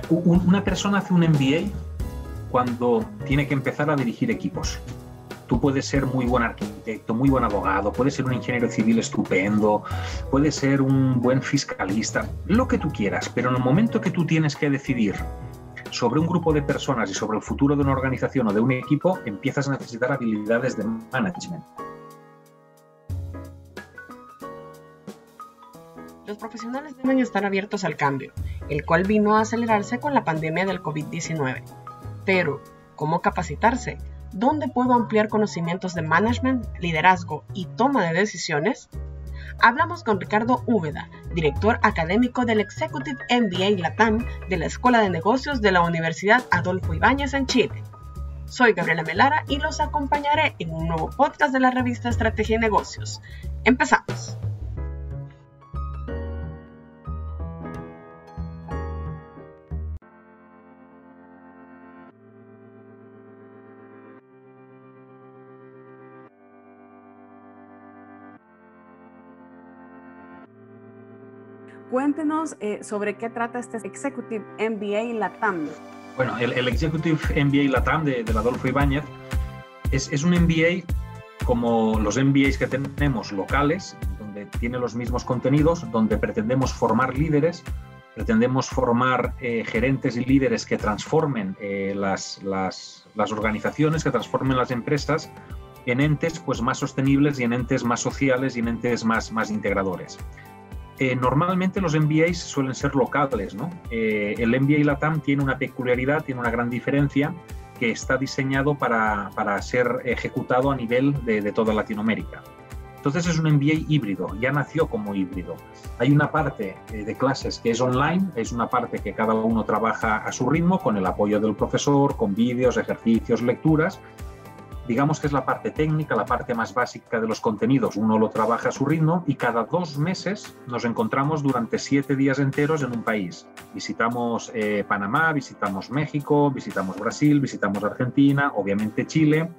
Una persona hace un MBA cuando tiene que empezar a dirigir equipos. Tú puedes ser muy buen arquitecto, muy buen abogado, puedes ser un ingeniero civil estupendo, puedes ser un buen fiscalista, lo que tú quieras, pero en el momento que tú tienes que decidir sobre un grupo de personas y sobre el futuro de una organización o de un equipo, empiezas a necesitar habilidades de management. Los profesionales deben estar abiertos al cambio, el cual vino a acelerarse con la pandemia del COVID-19. Pero, ¿cómo capacitarse? ¿Dónde puedo ampliar conocimientos de management, liderazgo y toma de decisiones? Hablamos con Ricardo Úbeda, director académico del Executive MBA LATAM de la Escuela de Negocios de la Universidad Adolfo Ibáñez en Chile. Soy Gabriela Melara y los acompañaré en un nuevo podcast de la revista Estrategia y Negocios. ¡Empezamos! Cuéntenos sobre qué trata este Executive MBA LATAM. Bueno, el Executive MBA LATAM de Adolfo Ibáñez es un MBA como los MBAs que tenemos locales, donde tiene los mismos contenidos, donde pretendemos formar líderes, pretendemos formar gerentes y líderes que transformen las organizaciones, que transformen las empresas en entes pues, más sostenibles y en entes más sociales y en entes más integradores. Normalmente los MBAs suelen ser locales, ¿no? El MBA LATAM tiene una peculiaridad, tiene una gran diferencia, que está diseñado para ser ejecutado a nivel de toda Latinoamérica. Entonces es un MBA híbrido, ya nació como híbrido. Hay una parte de clases que es online, es una parte que cada uno trabaja a su ritmo, con el apoyo del profesor, con vídeos, ejercicios, lecturas. Digamos que es la parte técnica, la parte más básica de los contenidos. Uno lo trabaja a su ritmo y cada 2 meses nos encontramos durante 7 días enteros en un país. Visitamos Panamá, visitamos México, visitamos Brasil, visitamos Argentina, obviamente Chile,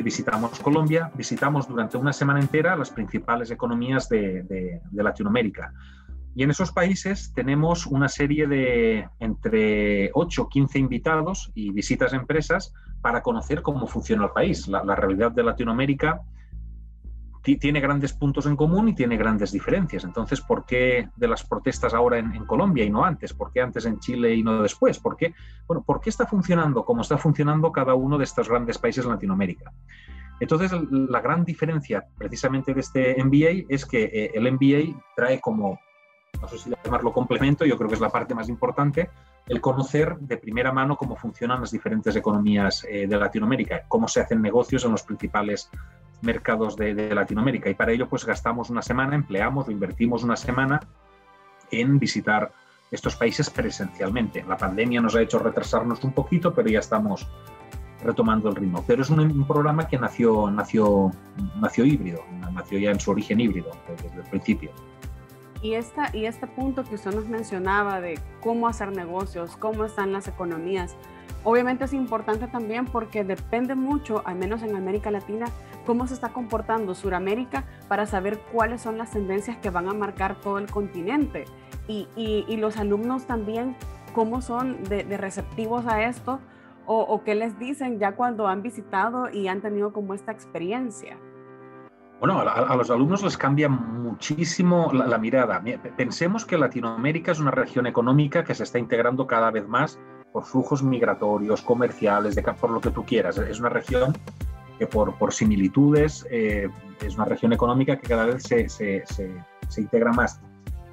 visitamos Colombia, visitamos durante una semana entera las principales economías de Latinoamérica. Y en esos países tenemos una serie de entre 8 o 15 invitados y visitas a empresas para conocer cómo funciona el país. La realidad de Latinoamérica tiene grandes puntos en común y tiene grandes diferencias. Entonces, ¿por qué de las protestas ahora en Colombia y no antes? ¿Por qué antes en Chile y no después? ¿Por qué está funcionando como está funcionando cada uno de estos grandes países en Latinoamérica? Entonces, la gran diferencia precisamente de este MBA es que el MBA trae como, no sé si llamarlo complemento, yo creo que es la parte más importante, el conocer de primera mano cómo funcionan las diferentes economías de Latinoamérica, cómo se hacen negocios en los principales mercados de Latinoamérica. Y para ello pues gastamos una semana, empleamos o invertimos una semana en visitar estos países presencialmente. La pandemia nos ha hecho retrasarnos un poquito, pero ya estamos retomando el ritmo. Pero es un programa que nació híbrido, nació ya en su origen híbrido desde el principio. Y este punto que usted nos mencionaba de cómo hacer negocios, cómo están las economías, obviamente es importante también porque depende mucho, al menos en América Latina, cómo se está comportando Sudamérica para saber cuáles son las tendencias que van a marcar todo el continente. Y los alumnos también, cómo son de receptivos a esto o qué les dicen ya cuando han visitado y han tenido como esta experiencia. Bueno, a los alumnos les cambia muchísimo la mirada. Pensemos que Latinoamérica es una región económica que se está integrando cada vez más por flujos migratorios, comerciales, por lo que tú quieras. Es una región que por similitudes es una región económica que cada vez se integra más.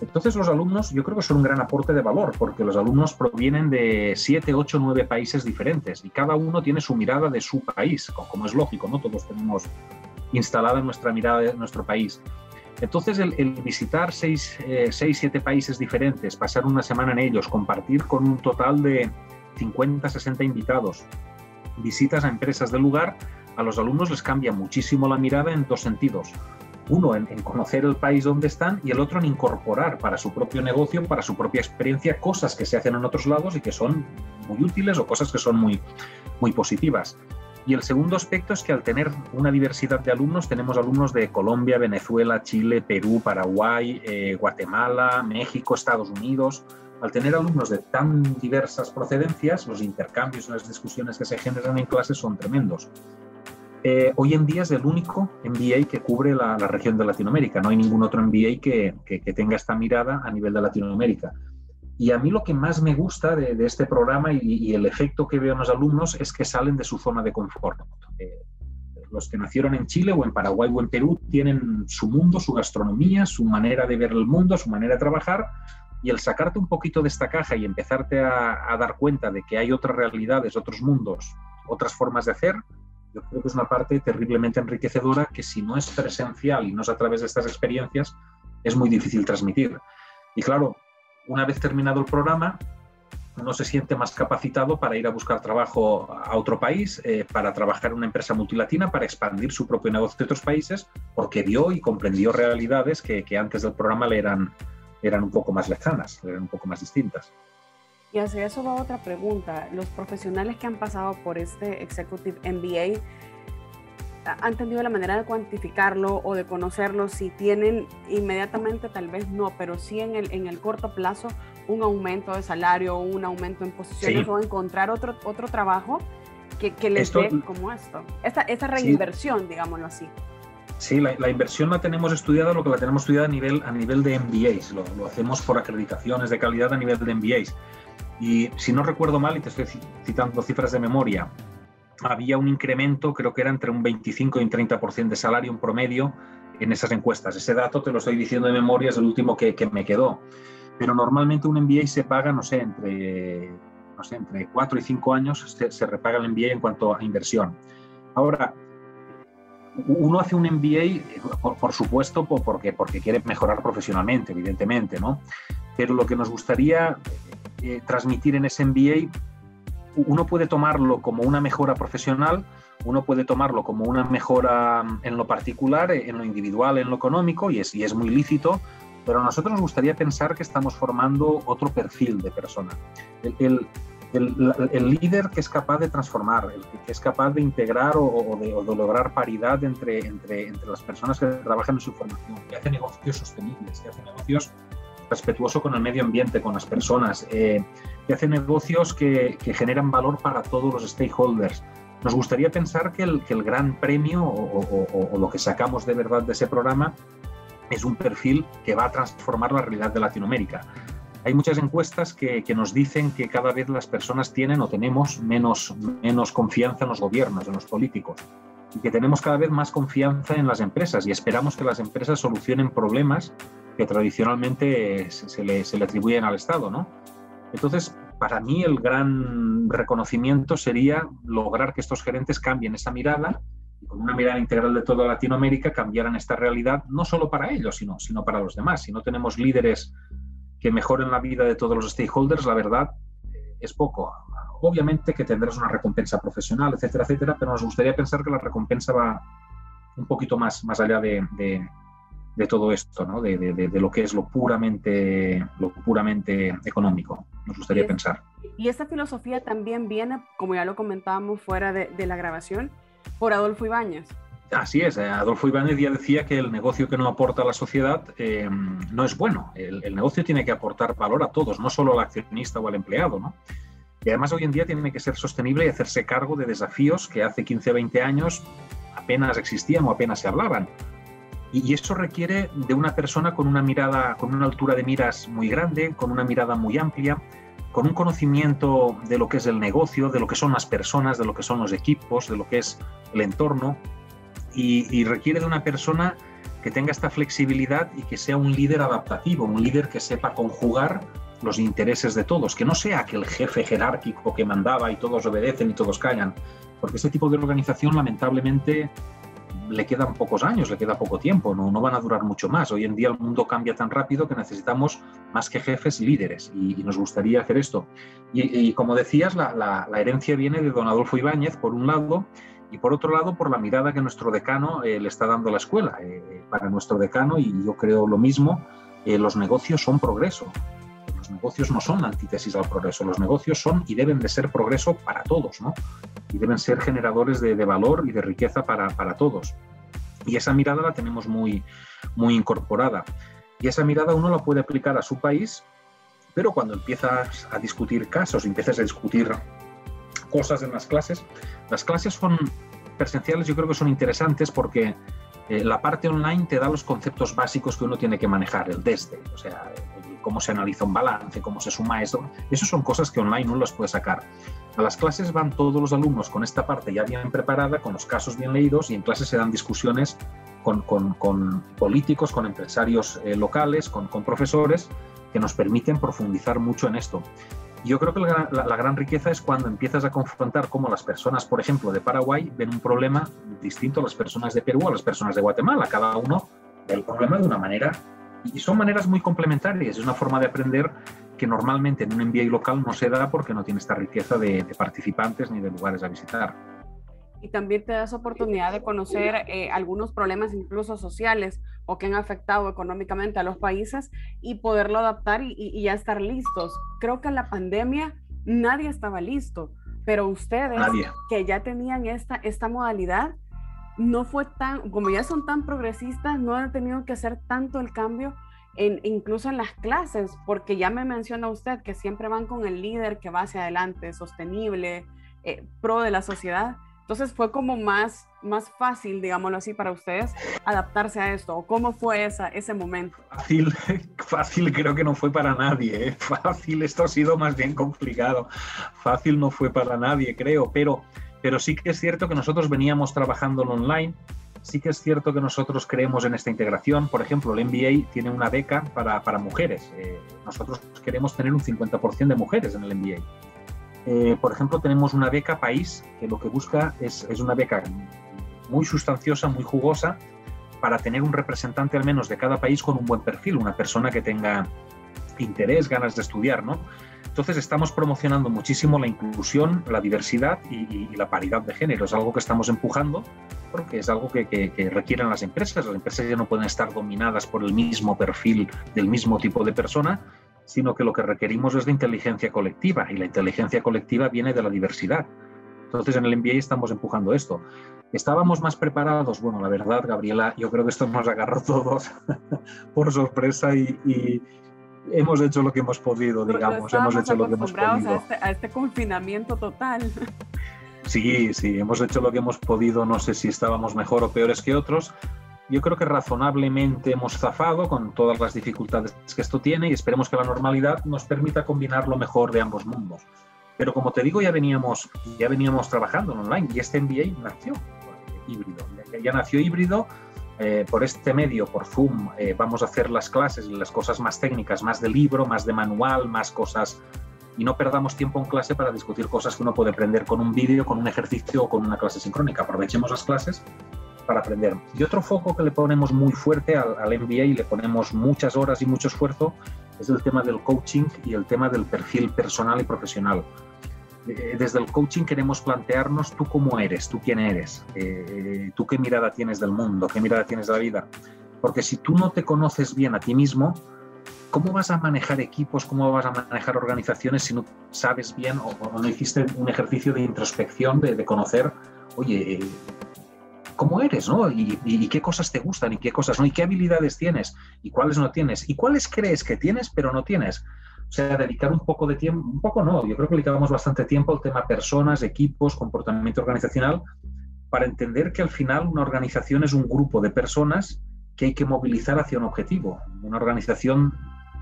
Entonces los alumnos yo creo que son un gran aporte de valor porque los alumnos provienen de 7, 8, 9 países diferentes y cada uno tiene su mirada de su país, como es lógico, ¿no? Todos tenemos instalada en nuestra mirada de nuestro país. Entonces, el visitar 6, 7 países diferentes, pasar una semana en ellos, compartir con un total de 50, 60 invitados, visitas a empresas del lugar, a los alumnos les cambia muchísimo la mirada en 2 sentidos. Uno, en conocer el país donde están y el otro en incorporar para su propio negocio, para su propia experiencia, cosas que se hacen en otros lados y que son muy útiles o cosas que son muy positivas. Y el segundo aspecto es que al tener una diversidad de alumnos, tenemos alumnos de Colombia, Venezuela, Chile, Perú, Paraguay, Guatemala, México, Estados Unidos, al tener alumnos de tan diversas procedencias, los intercambios y las discusiones que se generan en clase son tremendos. Hoy en día es el único MBA que cubre la región de Latinoamérica. No hay ningún otro MBA que tenga esta mirada a nivel de Latinoamérica. Y a mí lo que más me gusta de este programa y el efecto que veo en los alumnos es que salen de su zona de confort. Los que nacieron en Chile o en Paraguay o en Perú tienen su mundo, su gastronomía, su manera de ver el mundo, su manera de trabajar, y el sacarte un poquito de esta caja y empezarte a dar cuenta de que hay otras realidades, otros mundos, otras formas de hacer, yo creo que es una parte terriblemente enriquecedora que si no es presencial y no es a través de estas experiencias, es muy difícil transmitir. Y claro, una vez terminado el programa, uno se siente más capacitado para ir a buscar trabajo a otro país, para trabajar en una empresa multilatina, para expandir su propio negocio a otros países, porque vio y comprendió realidades que antes del programa le eran un poco más lejanas, eran un poco más distintas. Y hacia eso va otra pregunta. Los profesionales que han pasado por este Executive MBA han tenido la manera de cuantificarlo o de conocerlo, si tienen inmediatamente, tal vez no, pero sí en el corto plazo, un aumento de salario, un aumento en posiciones, sí, o encontrar otro trabajo que les dé como esto. Esta reinversión, sí, digámoslo así. Sí, la inversión la tenemos estudiada, lo que la tenemos estudiada a nivel de MBAs. Lo hacemos por acreditaciones de calidad a nivel de MBAs. Y si no recuerdo mal, y te estoy citando cifras de memoria, había un incremento, creo que era entre un 25 y un 30% de salario en promedio en esas encuestas. Ese dato te lo estoy diciendo de memoria, es el último que me quedó. Pero normalmente un MBA se paga, entre 4 y 5 años se repaga el MBA en cuanto a inversión. Ahora, uno hace un MBA, por supuesto, porque quiere mejorar profesionalmente, evidentemente, ¿no? Pero lo que nos gustaría transmitir en ese MBA, uno puede tomarlo como una mejora profesional, uno puede tomarlo como una mejora en lo particular, en lo individual, en lo económico, y es muy lícito, pero a nosotros nos gustaría pensar que estamos formando otro perfil de persona. El líder que es capaz de transformar, el que es capaz de integrar o de lograr paridad entre las personas que trabajan en su formación, que hace negocios sostenibles, que hace negocios respetuoso con el medio ambiente, con las personas, que hace negocios que generan valor para todos los stakeholders. Nos gustaría pensar que el gran premio o lo que sacamos de verdad de ese programa es un perfil que va a transformar la realidad de Latinoamérica. Hay muchas encuestas que nos dicen que cada vez las personas tienen o tenemos menos confianza en los gobiernos, en los políticos, y que tenemos cada vez más confianza en las empresas, y esperamos que las empresas solucionen problemas que tradicionalmente se le atribuyen al Estado, ¿no? Entonces, para mí el gran reconocimiento sería lograr que estos gerentes cambien esa mirada y con una mirada integral de toda Latinoamérica cambiaran esta realidad, no solo para ellos, sino para los demás. Si no tenemos líderes que mejoren la vida de todos los stakeholders, la verdad es poco. Obviamente que tendrás una recompensa profesional, etcétera, etcétera, pero nos gustaría pensar que la recompensa va un poquito más allá de todo esto, ¿no? De lo que es lo puramente económico. Nos gustaría pensar. Y esta filosofía también viene, como ya lo comentábamos fuera de la grabación, por Adolfo Ibáñez. Así es, Adolfo Ibáñez ya decía que el negocio que no aporta a la sociedad no es bueno. El negocio tiene que aportar valor a todos, no solo al accionista o al empleado, ¿no? Y además hoy en día tiene que ser sostenible y hacerse cargo de desafíos que hace 15 o 20 años apenas existían o apenas se hablaban. Y eso requiere de una persona con una mirada, con una altura de miras muy grande, con una mirada muy amplia, con un conocimiento de lo que es el negocio, de lo que son las personas, de lo que son los equipos, de lo que es el entorno, y requiere de una persona que tenga esta flexibilidad y que sea un líder adaptativo, un líder que sepa conjugar los intereses de todos, que no sea aquel jefe jerárquico que mandaba y todos obedecen y todos callan, porque este tipo de organización lamentablemente le quedan pocos años, le queda poco tiempo, no van a durar mucho más. Hoy en día el mundo cambia tan rápido que necesitamos más que jefes, líderes, y nos gustaría hacer esto. Y como decías, la herencia viene de don Adolfo Ibáñez, por un lado, y por otro lado, por la mirada que nuestro decano le está dando a la escuela. Para nuestro decano, y yo creo lo mismo, los negocios son progreso. Los negocios no son la antítesis al progreso, los negocios son y deben de ser progreso para todos, ¿no? Y deben ser generadores de valor y de riqueza para todos. Y esa mirada la tenemos muy incorporada. Y esa mirada uno la puede aplicar a su país Pero cuando empiezas a discutir casos, empiezas a discutir cosas en las clases son presenciales, yo creo que son interesantes porque la parte online te da los conceptos básicos que uno tiene que manejar, el desde, o sea, cómo se analiza un balance, cómo se suma esto. Eso son cosas que online no las puede sacar. A las clases van todos los alumnos con esta parte ya bien preparada, con los casos bien leídos, y en clases se dan discusiones con políticos, con empresarios locales, con profesores, que nos permiten profundizar mucho en esto. Yo creo que la gran riqueza es cuando empiezas a confrontar cómo las personas, por ejemplo, de Paraguay ven un problema distinto a las personas de Perú, a las personas de Guatemala. Cada uno ve el problema de una manera, y son maneras muy complementarias. Es una forma de aprender que normalmente en un MBA local no se da porque no tiene esta riqueza de participantes ni de lugares a visitar. Y también te das oportunidad de conocer algunos problemas incluso sociales o que han afectado económicamente a los países y poderlo adaptar y ya estar listos. Creo que en la pandemia nadie estaba listo, pero ustedes que ya tenían esta modalidad, no fue tan, como ya son tan progresistas, no han tenido que hacer tanto el cambio incluso en las clases, porque ya me menciona usted que siempre van con el líder que va hacia adelante, sostenible, pro de la sociedad. Entonces fue como más fácil, digámoslo así, para ustedes adaptarse a esto. ¿Cómo fue ese momento? Fácil creo que no fue para nadie, ¿eh? Fácil, esto ha sido más bien complicado. Fácil no fue para nadie, creo, pero sí que es cierto que nosotros veníamos trabajando en online, sí que es cierto que nosotros creemos en esta integración. Por ejemplo, el MBA tiene una beca para mujeres. Nosotros queremos tener un 50% de mujeres en el MBA. Por ejemplo, tenemos una beca país que lo que busca es una beca muy sustanciosa, muy jugosa, para tener un representante al menos de cada país con un buen perfil, una persona que tenga interés, ganas de estudiar, ¿no? Entonces estamos promocionando muchísimo la inclusión, la diversidad y la paridad de género. Es algo que estamos empujando porque es algo que requieren las empresas. Las empresas ya no pueden estar dominadas por el mismo perfil del mismo tipo de persona, sino que lo que requerimos es de inteligencia colectiva, y la inteligencia colectiva viene de la diversidad. Entonces, en el MBA estamos empujando esto. ¿Estábamos más preparados? Bueno, la verdad, Gabriela, yo creo que esto nos agarró todos por sorpresa y hemos hecho lo que hemos podido, digamos. Hemos hecho lo que hemos podido. A este confinamiento total. Sí, hemos hecho lo que hemos podido. No sé si estábamos mejor o peores que otros. Yo creo que razonablemente hemos zafado con todas las dificultades que esto tiene, y esperemos que la normalidad nos permita combinar lo mejor de ambos mundos. Pero como te digo, ya veníamos trabajando en online, y este MBA nació híbrido. Ya nació híbrido. Por este medio, por Zoom, vamos a hacer las clases y las cosas más técnicas, más de libro, más de manual, más cosas, y no perdamos tiempo en clase para discutir cosas que uno puede aprender con un vídeo, con un ejercicio o con una clase sincrónica. Aprovechemos las clases para aprender. Y otro foco que le ponemos muy fuerte al MBA, y le ponemos muchas horas y mucho esfuerzo, es el tema del coaching y el tema del perfil personal y profesional. Desde el coaching queremos plantearnos tú cómo eres, tú quién eres, tú qué mirada tienes del mundo, qué mirada tienes de la vida. Porque si tú no te conoces bien a ti mismo, ¿cómo vas a manejar equipos, cómo vas a manejar organizaciones si no sabes bien o no hiciste un ejercicio de introspección, de conocer, oye, cómo eres, ¿no? Y qué cosas te gustan y qué cosas no, y qué habilidades tienes y cuáles no tienes y cuáles crees que tienes pero no tienes. O sea, dedicar un poco de tiempo, un poco no, yo creo que dedicamos bastante tiempo al tema personas, equipos, comportamiento organizacional, para entender que al final una organización es un grupo de personas que hay que movilizar hacia un objetivo. Una organización,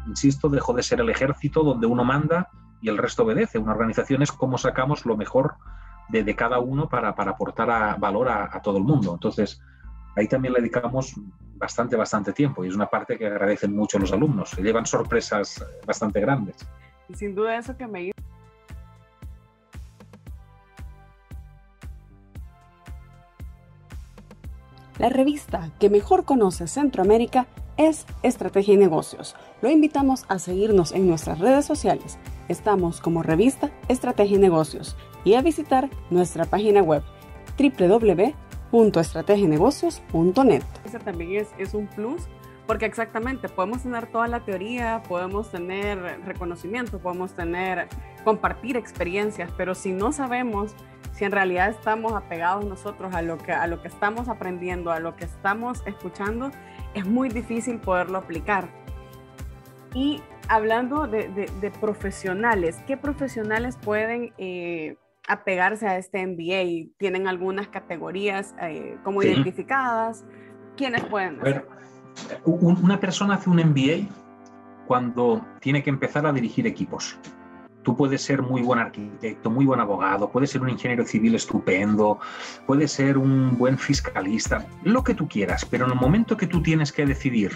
insisto, dejó de ser el ejército donde uno manda y el resto obedece. Una organización es cómo sacamos lo mejor de cada uno para aportar valor a todo el mundo. Entonces, ahí también le dedicamos bastante tiempo, y es una parte que agradecen mucho los alumnos. Se llevan sorpresas bastante grandes. Y sin duda eso que me hizo. La revista que mejor conoce Centroamérica es Estrategia y Negocios. Lo invitamos a seguirnos en nuestras redes sociales. Estamos como Revista Estrategia y Negocios, y a visitar nuestra página web www.estrategianegocios.net. Ese también es un plus, porque exactamente podemos tener toda la teoría, podemos tener reconocimiento, podemos compartir experiencias, pero si no sabemos si en realidad estamos apegados nosotros a lo que estamos aprendiendo, a lo que estamos escuchando, es muy difícil poderlo aplicar. Y hablando de profesionales, ¿qué profesionales pueden apegarse a este MBA? ¿Tienen algunas categorías como identificadas? ¿Quiénes pueden hacer? Una persona hace un MBA cuando tiene que empezar a dirigir equipos. Tú puedes ser muy buen arquitecto, muy buen abogado, puedes ser un ingeniero civil estupendo, puedes ser un buen fiscalista, lo que tú quieras, pero en el momento que tú tienes que decidir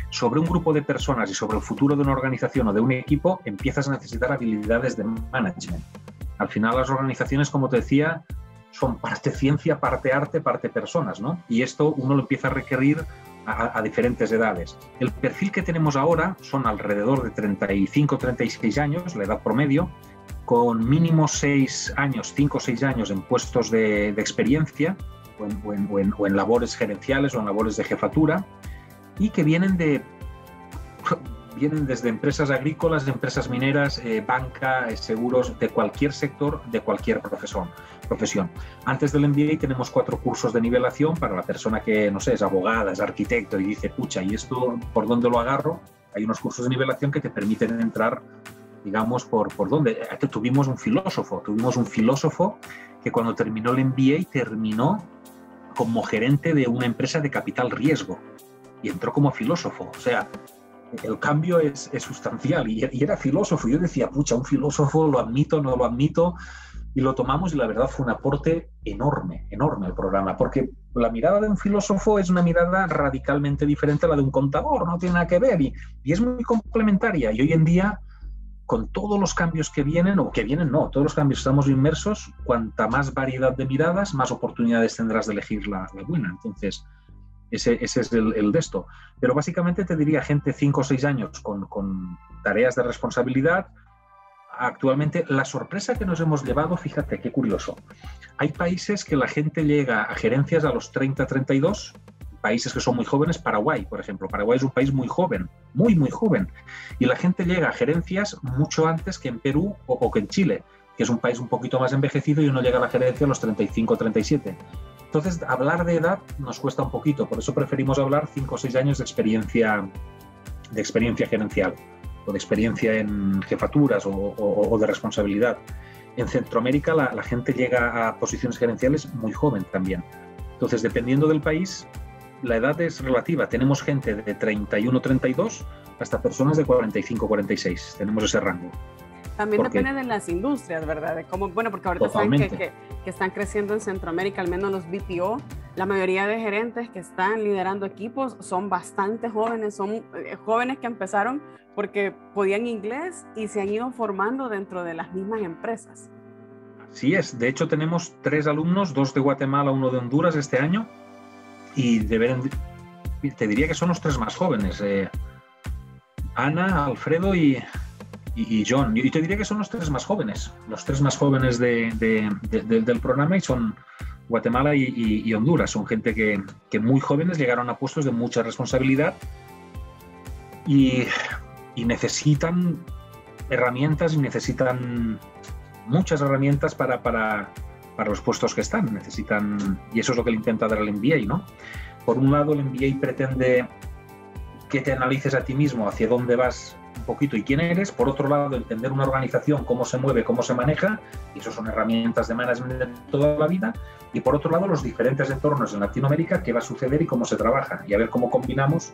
sobre un grupo de personas y sobre el futuro de una organización o de un equipo, empiezas a necesitar habilidades de management. Al final las organizaciones, como te decía, son parte ciencia, parte arte, parte personas, ¿no? Y esto uno lo empieza a requerir a diferentes edades. El perfil que tenemos ahora son alrededor de 35, 36 años, la edad promedio, con mínimo 6 años, 5 o 6 años en puestos de experiencia o en labores gerenciales o en labores de jefatura, y que vienen desde empresas agrícolas, empresas mineras, banca, seguros, de cualquier sector, de cualquier profesión. Antes del MBA tenemos 4 cursos de nivelación para la persona que, no sé, es abogada, es arquitecto y dice, pucha, ¿y esto por dónde lo agarro? Hay unos cursos de nivelación que te permiten entrar, digamos, por dónde. Tuvimos un filósofo que cuando terminó el MBA terminó como gerente de una empresa de capital riesgo y entró como filósofo. O sea, el cambio es sustancial y era filósofo. Yo decía, pucha, un filósofo, lo admito, no lo admito, y lo tomamos y la verdad fue un aporte enorme al programa, porque la mirada de un filósofo es una mirada radicalmente diferente a la de un contador, no tiene nada que ver y es muy complementaria. Y hoy en día, con todos los cambios que vienen, todos los cambios estamos inmersos, cuanta más variedad de miradas, más oportunidades tendrás de elegir la buena. Entonces, ese es el de esto. Pero básicamente te diría gente 5 o 6 años con tareas de responsabilidad. Actualmente, la sorpresa que nos hemos llevado, fíjate, qué curioso. Hay países que la gente llega a gerencias a los 30, 32, países que son muy jóvenes. Paraguay, por ejemplo. Paraguay es un país muy joven, muy joven. Y la gente llega a gerencias mucho antes que en Perú o que en Chile, que es un país un poquito más envejecido y uno llega a la gerencia a los 35, 37. Entonces, hablar de edad nos cuesta un poquito, por eso preferimos hablar 5 o 6 años de experiencia gerencial o de experiencia en jefaturas o de responsabilidad. En Centroamérica la gente llega a posiciones gerenciales muy joven también. Entonces, dependiendo del país, la edad es relativa. Tenemos gente de 31, 32 hasta personas de 45, 46. Tenemos ese rango. También depende de las industrias, ¿verdad? De cómo, bueno, porque ahorita saben que están creciendo en Centroamérica, al menos los BPO, la mayoría de gerentes que están liderando equipos son bastante jóvenes, son jóvenes que empezaron porque podían inglés y se han ido formando dentro de las mismas empresas. Así es, de hecho tenemos 3 alumnos, 2 de Guatemala, 1 de Honduras este año, y te diría que son los 3 más jóvenes, Ana, Alfredo y John. Y te diría que son los 3 más jóvenes, del programa, y son Guatemala y Honduras. Son gente que muy jóvenes llegaron a puestos de mucha responsabilidad y necesitan herramientas y necesitan muchas herramientas para los puestos que están. Y eso es lo que le intenta dar el MBA, ¿no? Por un lado, el MBA pretende que te analices a ti mismo, hacia dónde vas un poquito y quién eres. Por otro lado, entender una organización, cómo se mueve, cómo se maneja, y eso son herramientas de management de toda la vida. Y por otro lado, los diferentes entornos en Latinoamérica, qué va a suceder y cómo se trabaja, y a ver cómo combinamos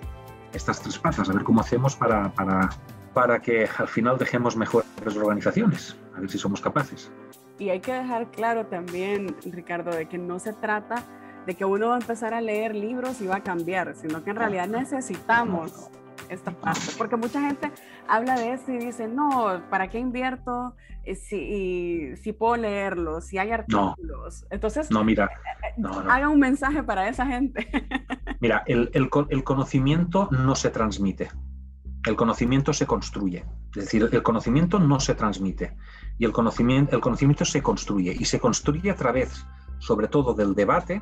estas 3 patas, a ver cómo hacemos para que al final dejemos mejores organizaciones, a ver si somos capaces. Y hay que dejar claro también, Ricardo, de que no se trata de que uno va a empezar a leer libros y va a cambiar, sino que en realidad necesitamos esta parte, porque mucha gente habla de eso y dice, no, ¿para qué invierto si puedo leerlo, si hay artículos? Entonces, haga un mensaje para esa gente. Mira, el conocimiento no se transmite, el conocimiento se construye. Es decir, el conocimiento no se transmite y el conocimiento se construye, y se construye a través, sobre todo, del debate,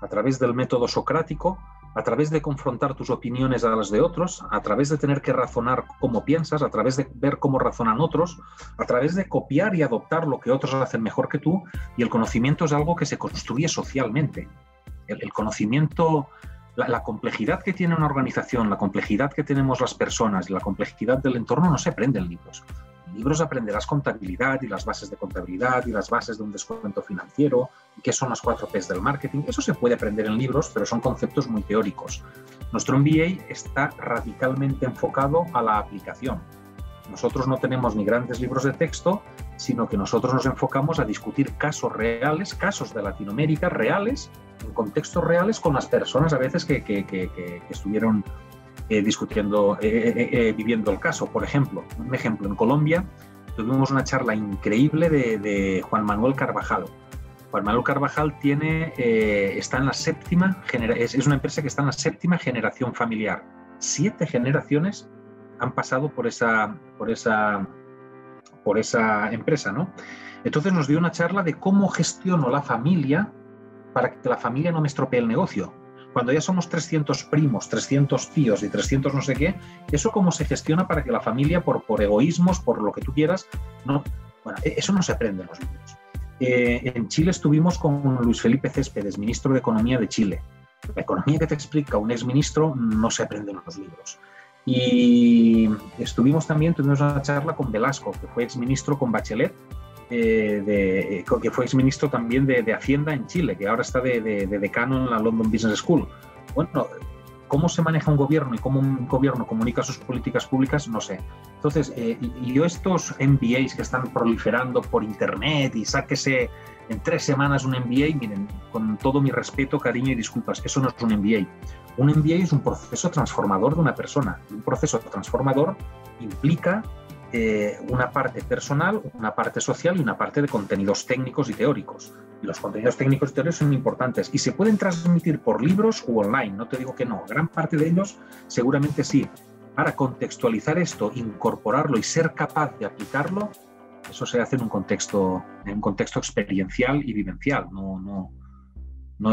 a través del método socrático, a través de confrontar tus opiniones a las de otros, a través de tener que razonar cómo piensas, a través de ver cómo razonan otros, a través de copiar y adoptar lo que otros hacen mejor que tú. Y el conocimiento es algo que se construye socialmente. El conocimiento La complejidad que tiene una organización, la complejidad que tenemos las personas, la complejidad del entorno no se aprende en libros. En libros aprenderás contabilidad y las bases de contabilidad y las bases de un descuento financiero y qué son las 4 P's del marketing. Eso se puede aprender en libros, pero son conceptos muy teóricos. Nuestro MBA está radicalmente enfocado a la aplicación. Nosotros no tenemos ni grandes libros de texto, sino que nosotros nos enfocamos a discutir casos reales, casos de Latinoamérica reales, en contextos reales con las personas a veces que estuvieron discutiendo, viviendo el caso. Por ejemplo, un ejemplo, en Colombia tuvimos una charla increíble de Juan Manuel Carvajal. Juan Manuel Carvajal está en la séptima es una empresa que está en la 7ª generación familiar. 7 generaciones han pasado por esa empresa, ¿no? Entonces nos dio una charla de cómo gestiono la familia para que la familia no me estropee el negocio. Cuando ya somos 300 primos, 300 tíos y 300 no sé qué, ¿eso cómo se gestiona para que la familia, por egoísmos, por lo que tú quieras, no? Bueno, eso no se aprende en los libros. En Chile estuvimos con Luis Felipe Céspedes, ministro de Economía de Chile. La economía que te explica un exministro no se aprende en los libros. Y tuvimos una charla con Velasco, que fue exministro con Bachelet, que fue exministro también de Hacienda en Chile, que ahora está de decano en la London Business School. Bueno, cómo se maneja un gobierno y cómo un gobierno comunica sus políticas públicas, no sé. Entonces, yo estos MBAs que están proliferando por internet y sáquese en 3 semanas un MBA, miren, con todo mi respeto, cariño y disculpas, eso no es un MBA. Un MBA es un proceso transformador de una persona. Un proceso transformador implica una parte personal, una parte social y una parte de contenidos técnicos y teóricos. Y los contenidos técnicos y teóricos son importantes y se pueden transmitir por libros u online, no te digo que no, gran parte de ellos seguramente sí. Para contextualizar esto, incorporarlo y ser capaz de aplicarlo, eso se hace en un contexto experiencial y vivencial, no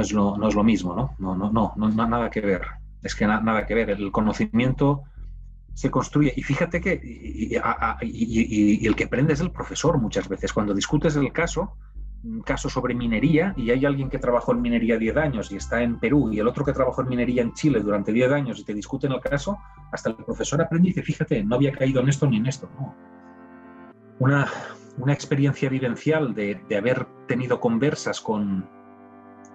es lo mismo, no, nada que ver. Es que nada que ver, el conocimiento se construye. Y fíjate que y el que aprende es el profesor muchas veces. Cuando discutes un caso sobre minería y hay alguien que trabajó en minería 10 años y está en Perú y el otro que trabajó en minería en Chile durante 10 años y te discuten el caso, hasta el profesor aprende y dice, fíjate, no había caído en esto ni en esto. No. Una experiencia vivencial de haber tenido conversas con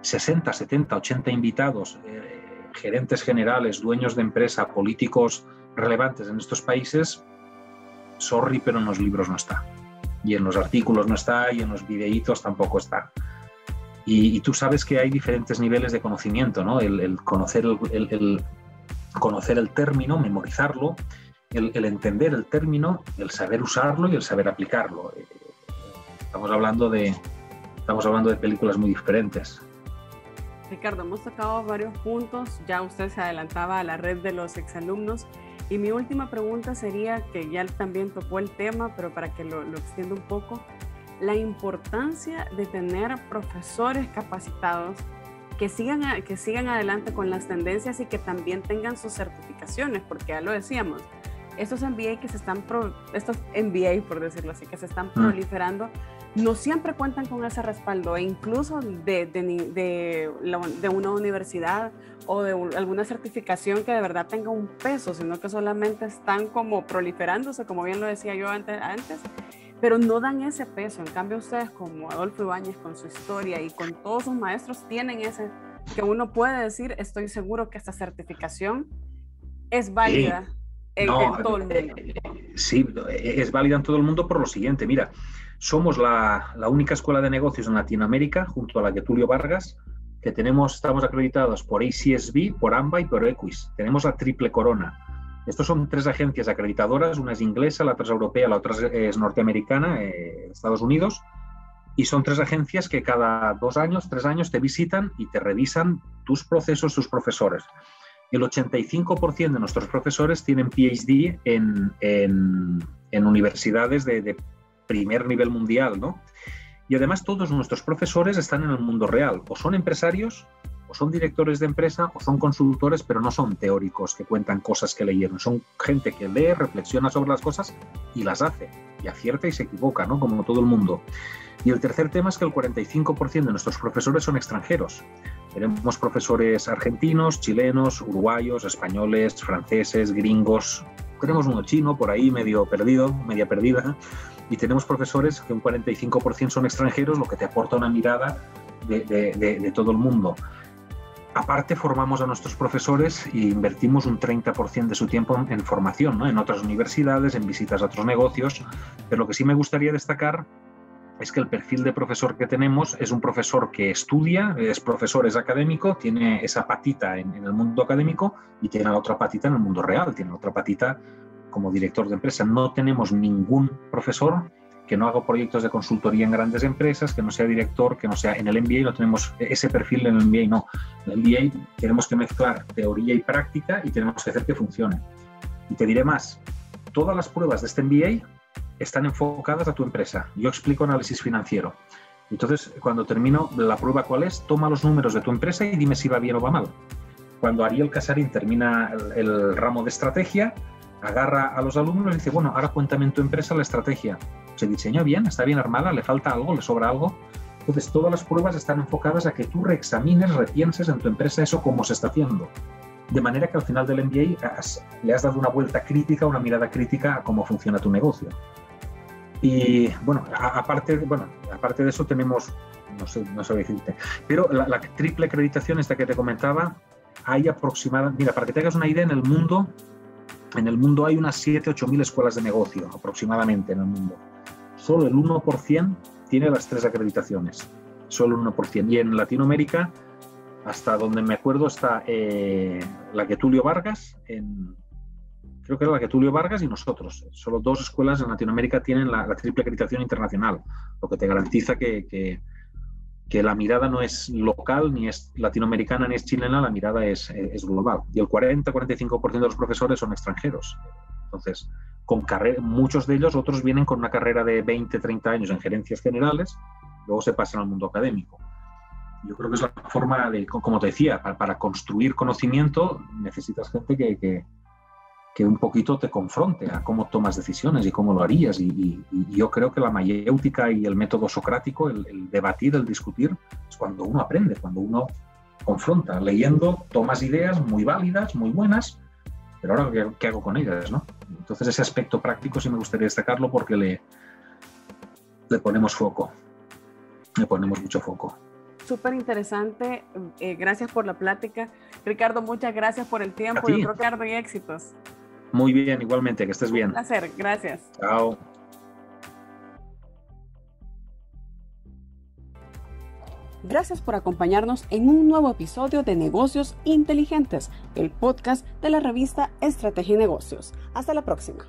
60, 70, 80 invitados, gerentes generales, dueños de empresa, políticos relevantes en estos países, sorry, pero en los libros no está. Y en los artículos no está, y en los videitos tampoco está. Y tú sabes que hay diferentes niveles de conocimiento, ¿no? El conocer el término, memorizarlo, el entender el término, el saber usarlo y el saber aplicarlo. Estamos hablando de películas muy diferentes. Ricardo, hemos tocado varios puntos, ya usted se adelantaba a la red de los exalumnos y mi última pregunta sería, que ya también tocó el tema, pero para que lo extienda un poco, la importancia de tener profesores capacitados que sigan adelante con las tendencias y que también tengan sus certificaciones, porque ya lo decíamos, estos MBA por decirlo así, que se están proliferando, no siempre cuentan con ese respaldo, e incluso de una universidad o de alguna certificación que de verdad tenga un peso, sino que solamente están como proliferándose, como bien lo decía yo antes, pero no dan ese peso. En cambio, ustedes como Adolfo Ibáñez, con su historia y con todos sus maestros, tienen ese que uno puede decir, estoy seguro que esta certificación es válida. En todo el mundo. Sí, es válida en todo el mundo por lo siguiente. Mira, somos la única escuela de negocios en Latinoamérica, junto a la de Tulio Vargas, que estamos acreditados por ACSB, por AMBA y por EQUIS. Tenemos la triple corona. Estos son 3 agencias acreditadoras, una es inglesa, la otra es europea, la otra es norteamericana, Estados Unidos, y son 3 agencias que cada 2 años, 3 años te visitan y te revisan tus procesos, tus profesores. El 85% de nuestros profesores tienen PhD en universidades de primer nivel mundial, ¿no? Y además todos nuestros profesores están en el mundo real, o son empresarios o son directores de empresa o son consultores, pero no son teóricos que cuentan cosas que leyeron. Son gente que lee, reflexiona sobre las cosas y las hace, y acierta y se equivoca, ¿no? Como todo el mundo. Y el tercer tema es que el 45% de nuestros profesores son extranjeros. Tenemos profesores argentinos, chilenos, uruguayos, españoles, franceses, gringos. Tenemos uno chino por ahí medio perdido, media perdida. Y tenemos profesores que un 45% son extranjeros, lo que te aporta una mirada de todo el mundo. Aparte, formamos a nuestros profesores e invertimos un 30% de su tiempo en formación, ¿no? En otras universidades, en visitas a otros negocios. Pero lo que sí me gustaría destacar es que el perfil de profesor que tenemos es un profesor que estudia, es profesor, es académico, tiene esa patita en el mundo académico y tiene la otra patita en el mundo real, tiene la otra patita como director de empresa. No tenemos ningún profesor que no haga proyectos de consultoría en grandes empresas, que no sea director, que no sea en el MBA, no tenemos ese perfil en el MBA, no. En el MBA tenemos que mezclar teoría y práctica y tenemos que hacer que funcione. Y te diré más, todas las pruebas de este MBA están enfocadas a tu empresa. Yo explico análisis financiero. Entonces, cuando termino, la prueba ¿cuál es? Toma los números de tu empresa y dime si va bien o va mal. Cuando Ariel Casarín termina el ramo de estrategia, agarra a los alumnos y dice, bueno, ahora cuéntame en tu empresa la estrategia. ¿Se diseñó bien? ¿Está bien armada? ¿Le falta algo? ¿Le sobra algo? Entonces, todas las pruebas están enfocadas a que tú reexamines, repienses en tu empresa eso cómo se está haciendo. De manera que al final del MBA le has dado una vuelta crítica, una mirada crítica a cómo funciona tu negocio. Y bueno, aparte de eso tenemos, no sé decirte, pero la triple acreditación esta que te comentaba, hay aproximadamente, mira, para que te hagas una idea, en el mundo hay unas 7.000-8.000 escuelas de negocio aproximadamente en el mundo. Solo el 1% tiene las 3 acreditaciones, solo el 1%. Y en Latinoamérica, hasta donde me acuerdo, está la Getulio Vargas, creo que era la Getulio Vargas y nosotros. Solo 2 escuelas en Latinoamérica tienen la triple acreditación internacional, lo que te garantiza que la mirada no es local, ni es latinoamericana, ni es chilena, la mirada es global. Y el 40-45% de los profesores son extranjeros. Entonces, muchos de ellos, otros vienen con una carrera de 20-30 años en gerencias generales, luego se pasan al mundo académico. Yo creo que es la forma de, como te decía, para construir conocimiento necesitas gente que un poquito te confronte a cómo tomas decisiones y cómo lo harías. Y yo creo que la mayéutica y el método socrático, el debatir, el discutir, es cuando uno aprende, cuando uno confronta. Leyendo tomas ideas muy válidas, muy buenas, pero ahora ¿qué hago con ellas, no? Entonces ese aspecto práctico sí me gustaría destacarlo porque le ponemos foco, le ponemos mucho foco. Súper interesante, gracias por la plática. Ricardo, muchas gracias por el tiempo y otro Ricardo y éxitos. Muy bien, igualmente, que estés bien. Un placer, gracias. Chao. Gracias por acompañarnos en un nuevo episodio de Negocios Inteligentes, el podcast de la revista Estrategia y Negocios. Hasta la próxima.